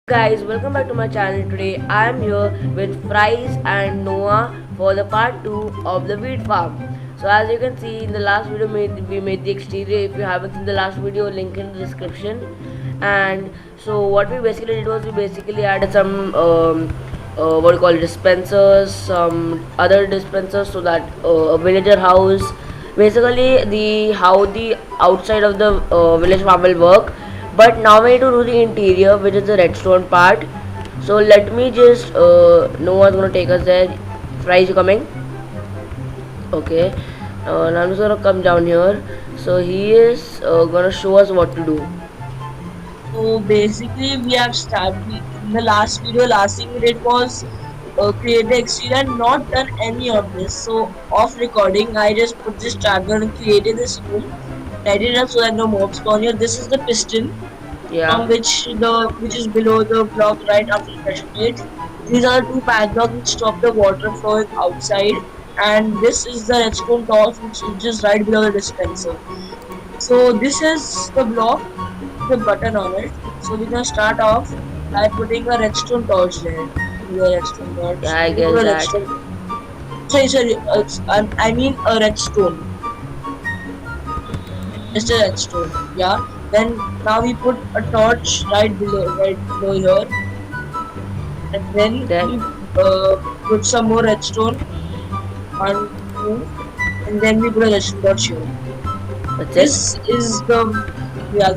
Guys, welcome back to my channel. Today I am here with Fries and Noah for the part 2 of the wheat farm. So as you can see in the last video we made the exterior. If you haven't seen the last video, link in the description. And so what we basically did was we basically added some what do you call it, dispensers, some other dispensers, so that a villager house, basically the how the outside of the village farm will work. But now we need to do the interior, which is the redstone part. So let me just no one's gonna take us there. Fries, you coming? Okay. Now I'm just gonna come down here. So he is gonna show us what to do. So basically, we have started in the last video. Last thing we did was create the exterior and not done any of this. So off recording, I just put this trapdoor and created this room, tidied it up so that no mobs spawn here. This is the piston Yeah. from which is below the block right after the pressure plate. These are the two padlocks which stop the water flowing outside, and this is the redstone torch which is just right below the dispenser. So this is the block, the button on it. So we're gonna start off by putting a redstone torch there. The redstone torch. Yeah, I We put guess a that. redstone. Sorry. I mean a redstone. Just a redstone. Yeah. Then now we put a torch right below here, and then Then we put some more redstone. One, two, and then we put a redstone torch here. that's it. This is the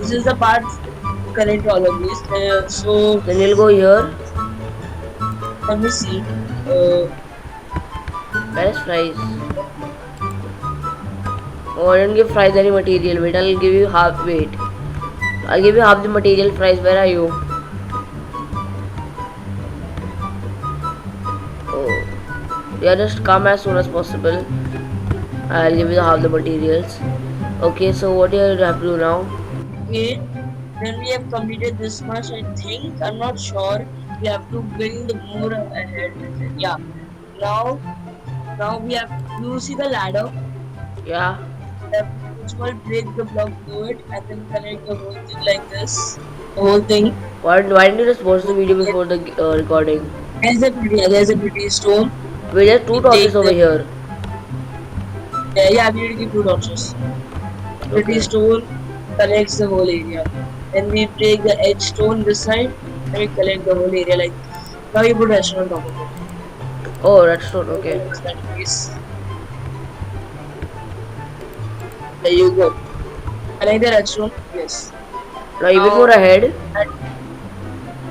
this is the part connect all of these. So Then we'll go here. let me see. Uh, Where is Fries? Oh, I didn't give Fries any material. Wait, I'll give you half. Wait, I'll give you half the material. Fries, where are you? Oh, yeah, just come as soon as possible. I'll give you half the materials. Okay, so what do you have to do now? okay, then we have completed this much. I think I'm not sure. We have to build more ahead with it. Yeah. Now, now we have. You see the ladder? Yeah. We have to first of all break the block through it and then connect the whole thing like this. The whole thing. Why didn't you just watch the video before the recording? There's a pretty stone. Wait, there's two We torches take over the here. yeah. We need to give two torches. Pretty Okay. stone connects the whole area. Then we take the edge stone this side and we collect the whole area like now you put redstone on top of it. Oh, redstone. Okay. That piece. There you go. Connect the redstone. Yes. Now even Now more ahead.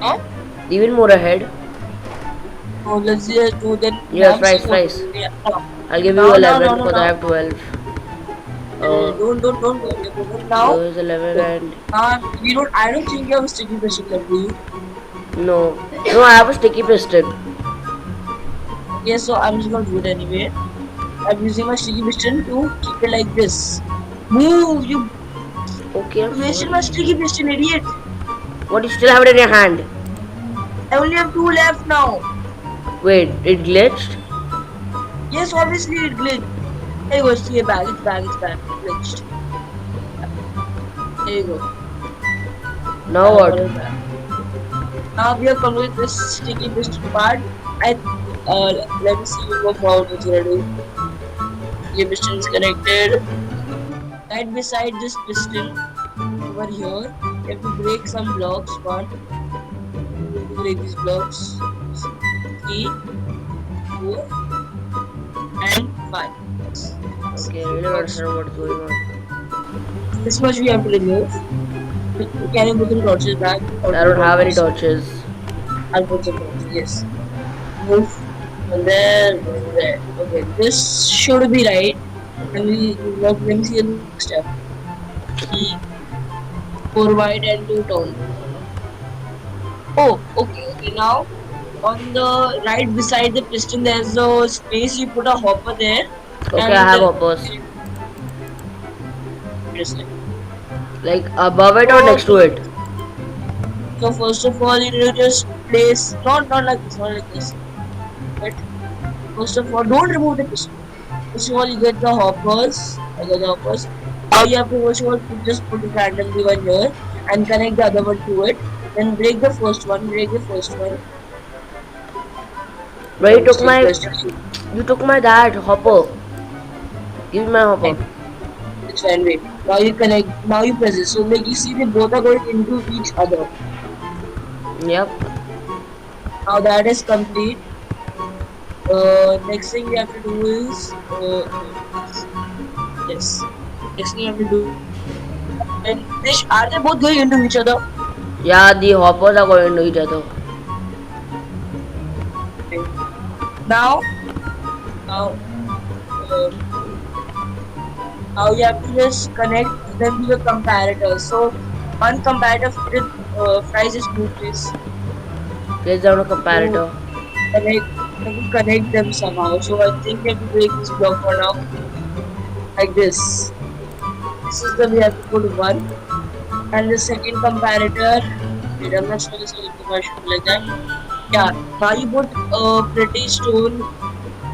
huh? Even more ahead. So let's just do then Yes, now see Fries, what Fries. to do. Yeah. I'll give you Now 11 because I have 12. don't go. Now Here is 11 and we don't I don't think you have a sticky pressure left, do you? no. No, I have a sticky piston. Yes, so I'm just gonna do it anyway. I'm using my sticky piston to keep it like this. Move, you Okay, I'm wasted sorry. my sticky piston, idiot. What, you still have it in your hand? I only have two left now. Wait, it glitched? Yes, obviously it glitched. There you go, see it back, it's back. It glitched. There you go. Now I got what? it back. Now we have completed this sticky piston part. I let me see what forward it's gonna do. Your piston is connected. Right beside this piston over here, you have to break some blocks. One, you have to break these blocks. 3, 4, and 5. Okay, I really don't understand what's going on. This much we have to remove. Can you put the torches back? I don't have any torches. I'll put the torches. Yes. Move. And then there. Okay, this should be right. And let me see the next step. Key 4 wide and 2 tall. Oh, okay. Now on the right beside the piston, there's a space. You put a hopper there. Okay, And I have hoppers. just like Like above it or next to it? so. First of all, you need to just place not like this, not like this. But first of all, don't remove the piston. First of all, you get the hoppers. I got the hoppers. Now you have to first of all just put it randomly one here and connect the other one to it. Then break the first one. Break the first one. Where Let me see. Press the you took my that hopper. Give me my hopper. it's fine. Wait. Now you connect. Now you press it. So like you see, they both are going into each other. Yep. Now that is complete. Next thing we have to do is yes. Next thing you have to do. And this are they both going into each other? Yeah, the hoppers are going to each other. Now, now, uh, now you have to just connect them to the comparator. So one comparator with fries is blue, please. Place down a To comparator. connect, to connect them somehow. So I think we have to break this block for now, like this. This is the we have to put one, and the second comparator. Wait, I'm not sure this is like that. Yeah. Now you put a pretty stone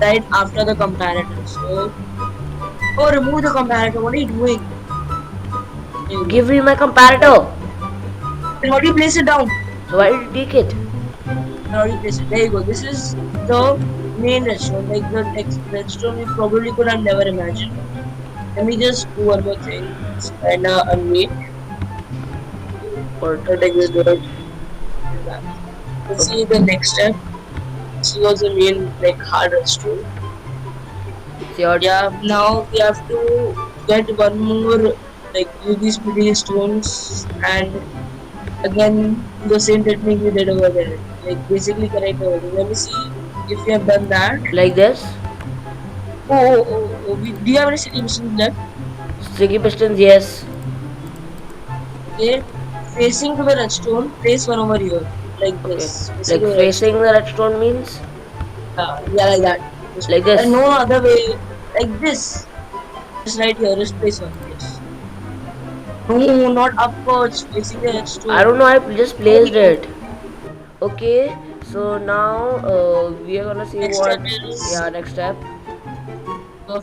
right after the comparator. So, oh, remove the comparator. What are you doing? There you go. Give me my comparator. Then how do you place it down? So why did you take it? How do you place it? There you go. This is the main restaurant, like the next restaurant you probably could have never imagined. Let me just do one more thing. It's kinda unmade. Or So take this door. Let's see the next step. This was the main like hard restaurant. your Yeah, now we have to get one more like use these pretty stones and again the same technique we did over there. Like basically connect over there. Let me see if we have done that. like this. Do you have any city missions left? Sticky pistons, yes. Okay. Facing to the redstone, place one over here. Like Okay. this. Facing Like to the facing redstone. the redstone means Yeah, like that. like this. And no other way. Like this. Just right here. Just place one. Yes. No, not upwards. Facing the I redstone. don't know. I just placed Okay. it. Okay. So now we are gonna see Next what. step is Yeah. Next step.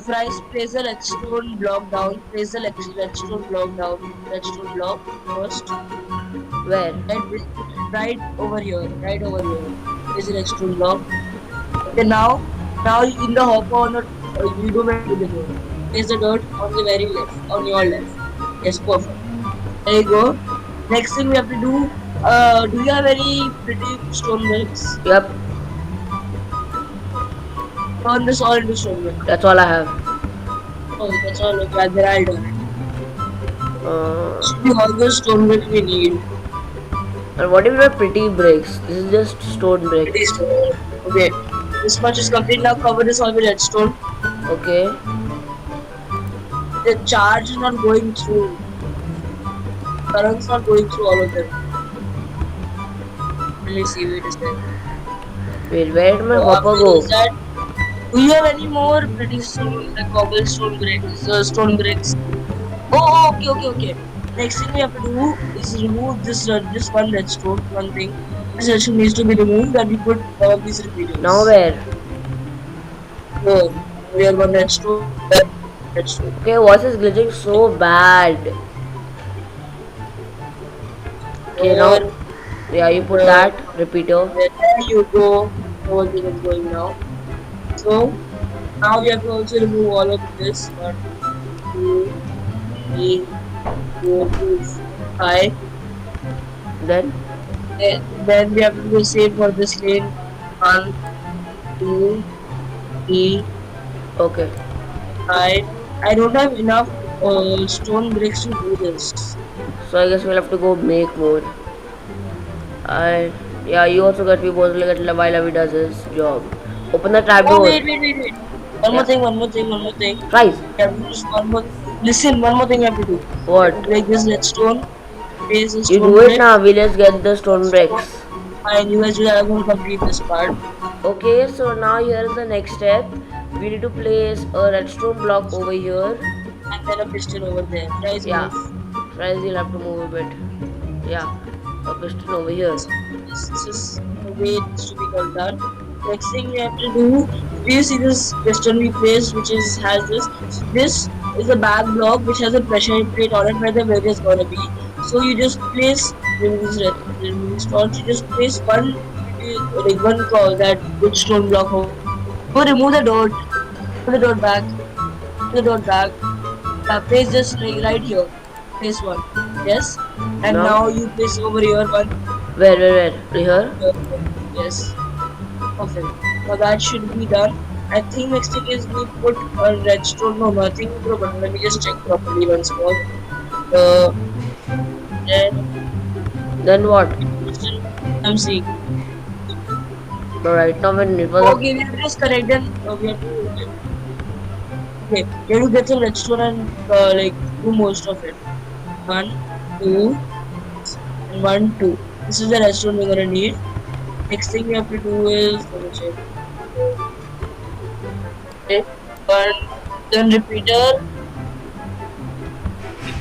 fries. Place the redstone block down. Place the redstone block down. Redstone block first. Where? Right over here. Right over here. Place the redstone block. Okay, now in the hopper on the you do where to the dirt. Place the dirt on the very left, on your left. Yes, perfect. There you go. Next thing we have to do. Do you have any pretty stone bricks? Yep. Turn this all into stone brick. That's all I have. Oh, that's all. Okay, then I'll do it. Uh, Should be all the stone brick we need. and what if we're pretty bricks? This is just stone brick. Pretty stone. Okay. This much is complete now. Cover this all with redstone. Okay. The charge is not going through. Current's not going through all of them. Let me see. Wait a second. Wait, where did my So hopper after go? is that, do you have any more pretty stone, like cobblestone bricks, stone bricks? Okay. Next thing we have to do is remove this one redstone, one thing. This redstone needs to be removed and we put these repeaters. Now where? Here, we have one redstone. Redstone. Okay, voice is glitching so bad. Okay, now. Here, Yeah, you put that repeater. there you go. Whole thing is going now. So now we have to also remove all of this. 1, 2, 3, 4, 5. Then Then we have to do the same for this lane. 1, 2, 3, okay. 5. I don't have enough stone bricks to do this. So I guess we'll have to go make more. And yeah, you also got me both like while Avi does his job. Open the trap Oh door. wait. One more Yeah. thing. Guys, We have to do one more. Listen, one more thing we have to do. what? Break this redstone. Place the You stone do it brick. now. We just get the stone bricks. Fine, you guys are going to complete this part. Okay, so now here is the next step. We need to place a redstone block over here. And then a piston over there. Guys, Yeah. move. Guys, you'll have to move a bit. Yeah, a piston over here. This is the way it needs to be done. Next thing we have to do, do you see this piston we placed which has this? This is a back block which has a pressure plate on it where the wedge is going to be. So you just place in these remaining stones. You just place one, like one call that good stone block. So remove the dot. Put the dot back. Put the dot back. Place just like right here. Place one. Yes. And Now, now you place over here one. where? Here? Here. Yes. Perfect. Now that should be done. I think next thing is we put a redstone. No, nothing. Let me just check properly once more. Then Then what? I'm seeing. But right now when it was Okay, we have to just connect them. We have to. Okay, we have to get some redstone and like do most of it. One, two, and one, two. This is the redstone we're gonna need. Next thing we have to do is let me check. Okay, one, then repeater.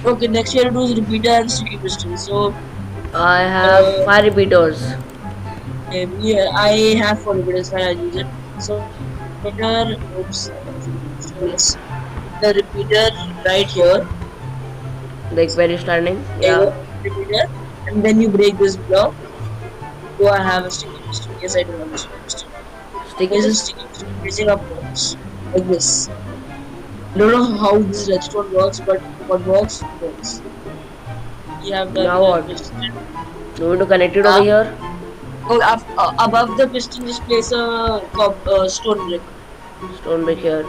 Okay, next we have to do is repeater and sticky piston. So I have 5 repeaters. yeah, I have four repeaters and I use it. So repeater, oops, yes, the repeater right here. Like where is standing? There you Yeah. go, repeater, and then you break this block. Do I have a sticky piston? Yes, I do have a sticky piston. Sticky There's a piston. sticky piston facing upwards like this. I don't know how this redstone works, but what works works. You have done Now the what? piston. You want to connect it over here? Oh, above the piston, just place a stone brick, Stone brick here.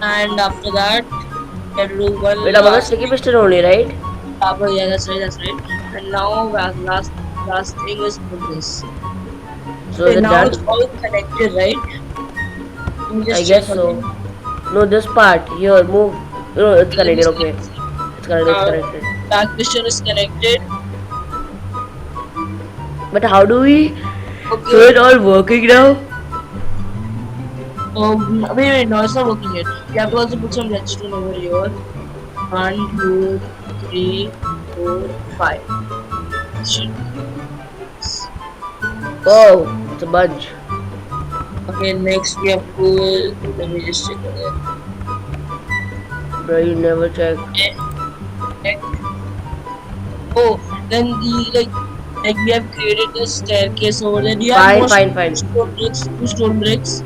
and after that, you have to do one Wait, above the last sticky thing. piston only, right? Yeah, that's right, that's right. And now last thing is put this. So Okay, is it now it's done? all connected, right? Let me I just check guess so. again. No, this part here. Move. No, it's Let me connected. see. Okay, it's connected. It's Now connected. back piston is connected. But how do we? So Okay. it all working now? Wait, no, it's not working yet. You have to also put some redstone over here. One, two, three, four, five. Should- Oh, it's a bunch. Okay, next we have to. Let me just check again. Bro, you never check. Check. Oh, then like we have created a staircase over there. Do you have more Fine. stone bricks? Two stone bricks.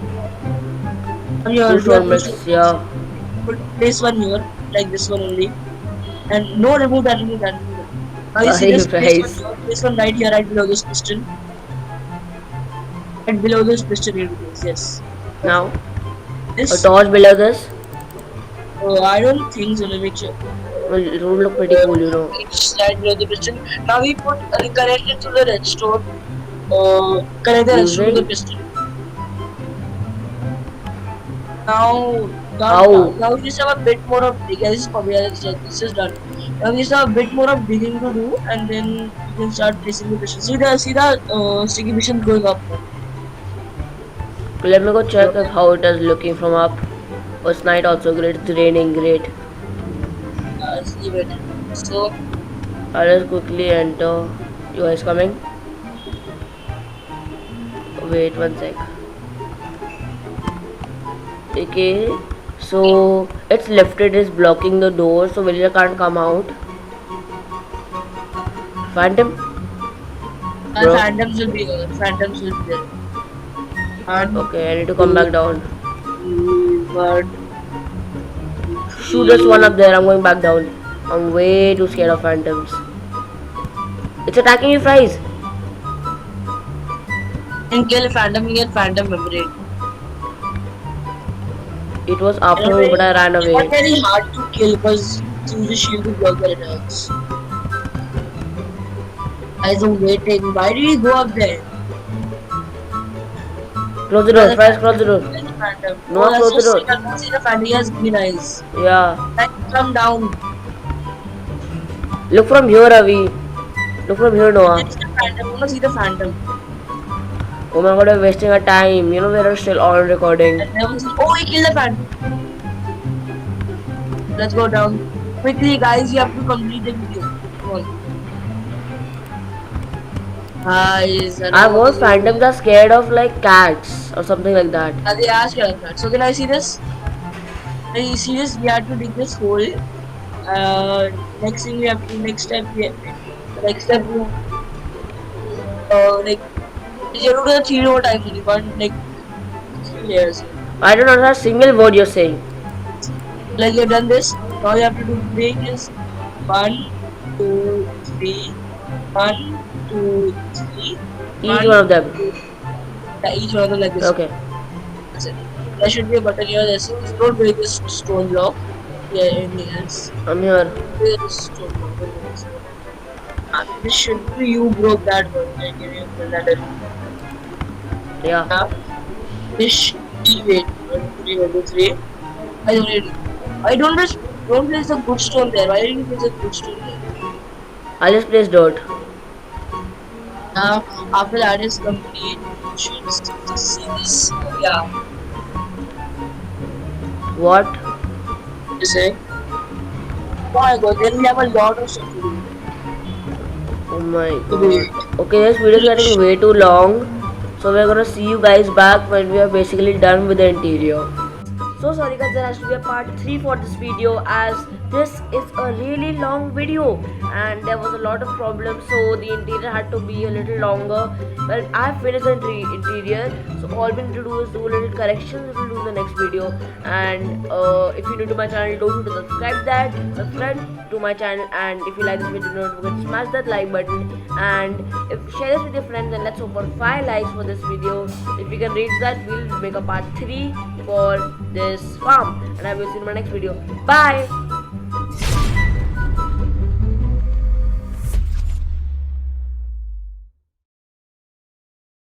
And here, Two do you have stone two bricks. stone bricks? Yeah. Put place one here, like this one only. And no, remove that, remove that, remove that. Now you see Sorry, this place one guys. here, place one right here, right below this piston. Right below this piston here, place, yes. Now, a This, torch below this. I don't think so, let me check. Well, it would look pretty cool, you know. It's right below the piston. Now we put, connect it to the redstone. Connect the redstone to the Using piston. Now, how? now we just have a bit more of digging. This is probably this is done. Now we just have a bit more of digging to do, and then you can start placing the piston. See the sticky piston going up now. Let me go check if how it is looking from up. Oh, it's night also. Great. It's raining. Great. Let's leave it. So I'll just quickly enter. You guys coming? Wait 1 sec. Okay. So it's lifted. Is blocking the door, so villager can't come out. Phantom. Bro. phantoms will be there. Phantoms will be there. And Okay, I need to come back down. but Shoot, there's one up there. I'm going back down. I'm way too scared of phantoms. It's attacking you, Fries. in kill phantom, you get phantom memory. It was after me, but I ran It's away. not very hard to kill because it's usually shield to block the attacks. Guys, I'm waiting. Why did he go up there? Close the door, Fries. Close the door. Phantom. No, Oh, that's close the just door. sick. I don't see the phantom. He has green eyes. Yeah. Like, come down. Look from here, Avi. Look from here, Noah. There is the phantom. I want to see the phantom. Oh my god, we're wasting our time. You know, we're still on recording. I never see. Oh, he killed the phantom. Let's go down. Quickly, guys, you have to complete the video. Come on. Guys, I was phantoms are scared of like cats or something like that. They asked you like that. So can I see this? Can you see this? We had to dig this hole. Next thing we have to, next step we like you have to do the 3 more times only, one like 3 layers. I don't understand a single word you're saying. Like you've done this, now you have to do doing is 1, 2, 3, 1, 2, 3, Each one of them. yeah, each one of them like this. Okay. That's it. There should be a button here that says don't break this stone block. Yeah, anything else. I'm here. Break this stone block. Don't break this. This should be you broke that one. Yeah, give me a ladder. Yeah. Now, this should be wait. 1, 2, 3, 1, 2, 3. I don't need. I don't place the good stone there. Why did you place the good stone there? I'll just place dirt. Now, after that is complete, you should see this. Yeah, What? you say. Oh my god, then we have a lot of stuff to do. Oh my god. Okay, this video is getting way too long. So we're gonna see you guys back when we are basically done with the interior. So sorry guys, there has to be a part 3 for this video, as this is a really long video and there was a lot of problems, so the interior had to be a little longer. Well, I finished the interior, so all we need to do is do a little corrections. We will do in the next video. And if you're new to my channel, don't forget to subscribe to my channel, and if you like this video, don't forget to smash that like button, and share this with your friends, and let's hope for 5 likes for this video. If we can reach that, we'll make a part 3 for this farm, and I will see you in my next video. Bye.